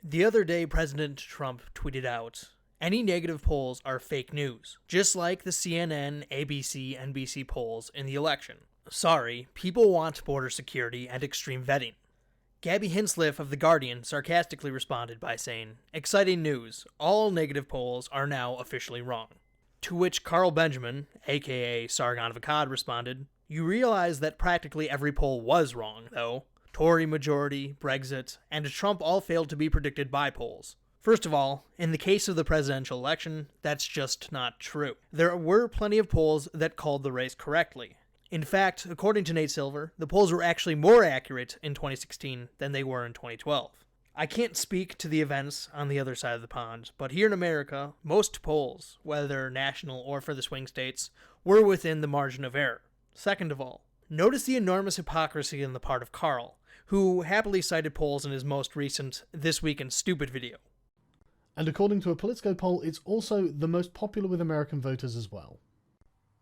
The other day, President Trump tweeted out, "Any negative polls are fake news, just like the CNN, ABC, NBC polls in the election. Sorry, people want border security and extreme vetting." Gabby Hinsliff of The Guardian sarcastically responded by saying, "Exciting news, all negative polls are now officially wrong." To which Carl Benjamin, aka Sargon of Akkad, responded, "You realize that practically every poll was wrong, though. Tory majority, Brexit, and Trump all failed to be predicted by polls. First of all, in the case of the presidential election, that's just not true. There were plenty of polls that called the race correctly. In fact, according to Nate Silver, the polls were actually more accurate in 2016 than they were in 2012. I can't speak to the events on the other side of the pond, but here in America, most polls, whether national or for the swing states, were within the margin of error. Second of all, notice the enormous hypocrisy on the part of Carl, who happily cited polls in his most recent This Week in Stupid video. And according to a Politico poll, it's also the most popular with American voters as well.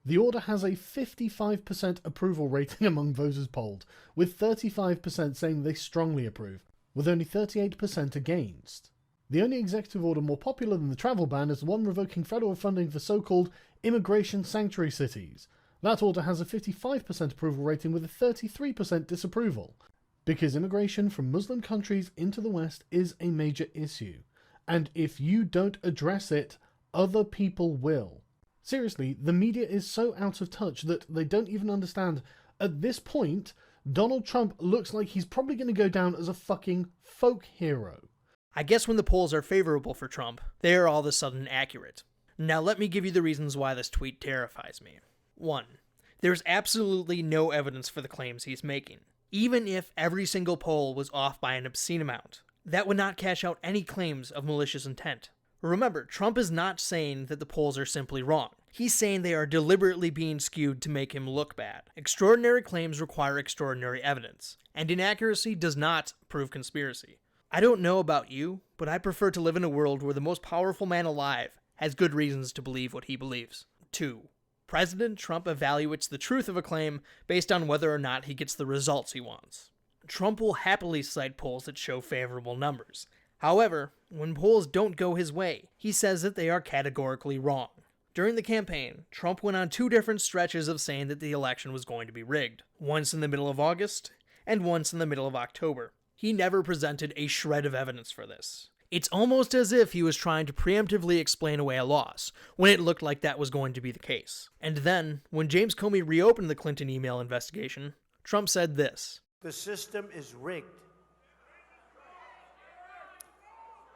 The order has a 55% approval rating among voters polled, with 35% saying they strongly approve, with only 38% against. The only executive order more popular than the travel ban is the one revoking federal funding for so-called immigration sanctuary cities. That order has a 55% approval rating with a 33% disapproval, because immigration from Muslim countries into the West is a major issue, and if you don't address it, other people will. Seriously, the media is so out of touch that they don't even understand. At this point, Donald Trump looks like he's probably going to go down as a fucking folk hero. I guess when the polls are favorable for Trump, they are all of a sudden accurate. Now let me give you the reasons why this tweet terrifies me. 1. There's absolutely no evidence for the claims he's making. Even if every single poll was off by an obscene amount, that would not cash out any claims of malicious intent. Remember, Trump is not saying that the polls are simply wrong. He's saying they are deliberately being skewed to make him look bad. Extraordinary claims require extraordinary evidence, and inaccuracy does not prove conspiracy. I don't know about you, but I prefer to live in a world where the most powerful man alive has good reasons to believe what he believes. 2. President Trump evaluates the truth of a claim based on whether or not he gets the results he wants. Trump will happily cite polls that show favorable numbers. However, when polls don't go his way, he says that they are categorically wrong. During the campaign, Trump went on 2 different stretches of saying that the election was going to be rigged, once in the middle of August and once in the middle of October. He never presented a shred of evidence for this. It's almost as if he was trying to preemptively explain away a loss, when it looked like that was going to be the case. And then, when James Comey reopened the Clinton email investigation, Trump said this: "The system is rigged.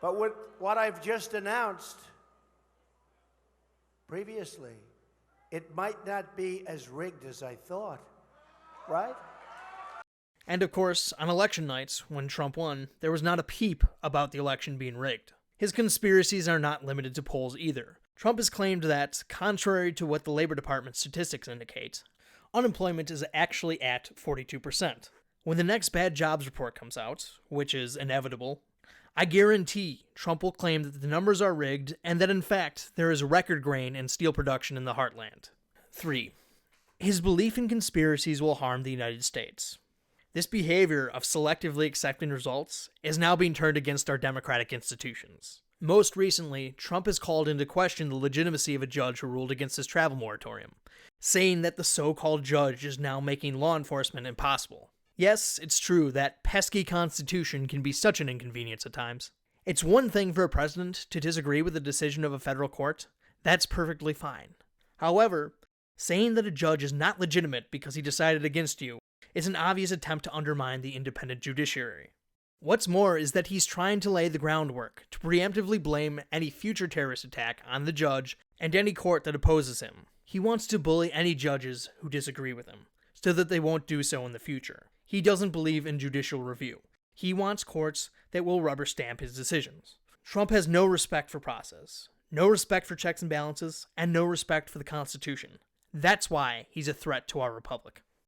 But with what I've just announced previously, it might not be as rigged as I thought, right?" And of course, on election nights, when Trump won, there was not a peep about the election being rigged. His conspiracies are not limited to polls either. Trump has claimed that, contrary to what the Labor Department statistics indicate, unemployment is actually at 42%. When the next bad jobs report comes out, which is inevitable, I guarantee Trump will claim that the numbers are rigged and that in fact there is record grain and steel production in the heartland. 3. His belief in conspiracies will harm the United States. This behavior of selectively accepting results is now being turned against our democratic institutions. Most recently, Trump has called into question the legitimacy of a judge who ruled against his travel moratorium, saying that the so-called judge is now making law enforcement impossible. Yes, it's true that pesky Constitution can be such an inconvenience at times. It's one thing for a president to disagree with the decision of a federal court. That's perfectly fine. However, saying that a judge is not legitimate because he decided against you is an obvious attempt to undermine the independent judiciary. What's more is that he's trying to lay the groundwork to preemptively blame any future terrorist attack on the judge and any court that opposes him. He wants to bully any judges who disagree with him, so that they won't do so in the future. He doesn't believe in judicial review. He wants courts that will rubber stamp his decisions. Trump has no respect for process, no respect for checks and balances, and no respect for the Constitution. That's why he's a threat to our republic.